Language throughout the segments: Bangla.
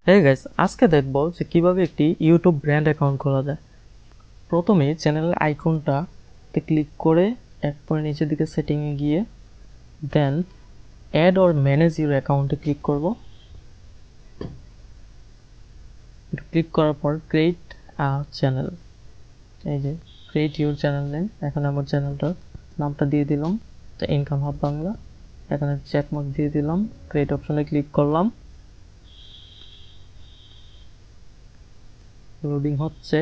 হ্যাঁ গাইস, আজকে দেখবো যে কিভাবে একটি ইউটিউব ব্র্যান্ড অ্যাকাউন্ট খোলা যায়। প্রথমে চ্যানেলের আইকনটাতে ক্লিক করে এরপরে নিচের দিকে সেটিংয়ে গিয়ে দেন অ্যাড অর ম্যানেজ ইউর অ্যাকাউন্টে ক্লিক করব। ক্লিক করার পর ক্রিয়েট চ্যানেল, এই যে ক্রিয়েট ইউর চ্যানেল নেম। এখন আমার চ্যানেলটার নামটা দিয়ে দিলাম দ্য ইনকাম হাব বাংলা। এখানে চেকমার্ক দিয়ে দিলাম, ক্রিয়েট অপশনে ক্লিক করলাম। লোডিং হচ্ছে।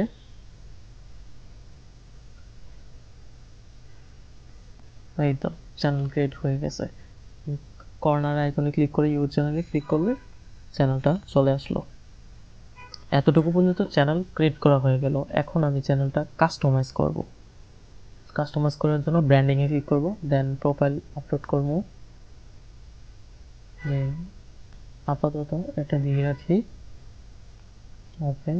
এই তো চ্যানেল ক্রিয়েট হয়ে গেছে। কর্নার আইকনে ক্লিক করে ইউর চ্যানেলে ক্লিক করলে চ্যানেলটা চলে আসলো। এতটুকু পর্যন্ত চ্যানেল ক্রিয়েট করা হয়ে গেল। এখন আমি চ্যানেলটা কাস্টমাইজ করব। কাস্টমাইজ করার জন্য ব্র্যান্ডিংয়ে ক্লিক করব, দেন প্রোফাইল আপলোড করব। আপাতত এটা দিয়ে রাখি ওপেন।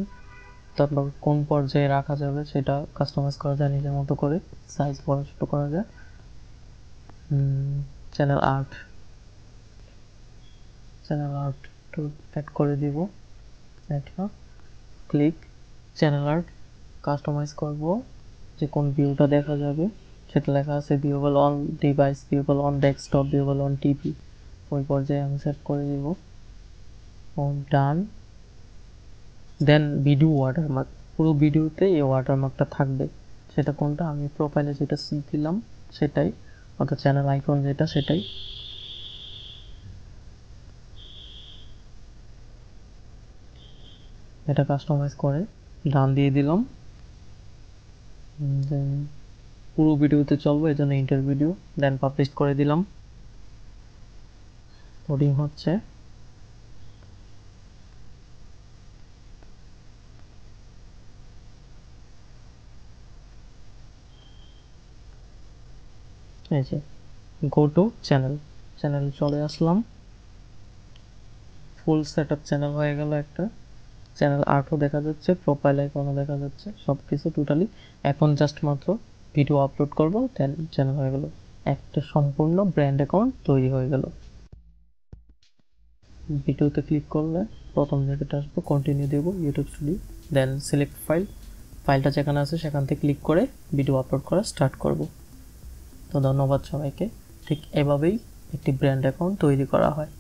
তারপর কোন পর্যায়ে রাখা যাবে সেটা কাস্টমাইজ করা যায় নিজের মতো করে, সাইজ বড় ছোট করা যায়। চ্যানেল আর্ট টু অ্যাড করে দিব। এটা ক্লিক চ্যানেল আর্ট কাস্টমাইজ করব, যে কোন ভিউটা দেখা যাবে সেটা লেখা আছে viewable on device, viewable on desktop, viewable on TV. ওই পর্যায়ে আমি সেট করে দিব। ডান। দেন ভিডিও ওয়াটারমার্ক, পুরো ভিডিওতে এই ওয়াটারমার্কটা থাকবে। সেটা কোনটা, আমি প্রোফাইলে যেটা দিলাম সেটাই, অর্থাৎ চ্যানেল আইকন যেটা সেটাই। এটা কাস্টমাইজ করে ডান দিয়ে দিলাম। দেন পুরো ভিডিওতে চলবে, এই জন্য ইন্টার ভিডিও। দেন পাবলিশ করে দিলাম। লোডিং হচ্ছে। এই যে গো টু চ্যানেল, চ্যানেল চলে আসলাম। ফুল সেট আপ চ্যানেল হয়ে গেল একটা। চ্যানেল আর্টও দেখা যাচ্ছে, প্রোফাইল আইকনও দেখা যাচ্ছে, সব কিছু টোটালি। এখন জাস্ট মাত্র ভিডিও আপলোড করব, দেন চ্যানেল হয়ে গেল। একটা সম্পূর্ণ ব্র্যান্ড অ্যাকাউন্ট তৈরি হয়ে গেল। ভিডিওতে ক্লিক করলে প্রথম জায়গাটা আসবো, কন্টিনিউ দেবো, YouTube studio. Then select file, ফাইলটা যেখানে আছে সেখান থেকে ক্লিক করে ভিডিও আপলোড করা স্টার্ট করব। তো ধন্যবাদ সবাইকে। ঠিক এভাবেই একটি ব্র্যান্ড অ্যাকাউন্ট তৈরি করা হয়।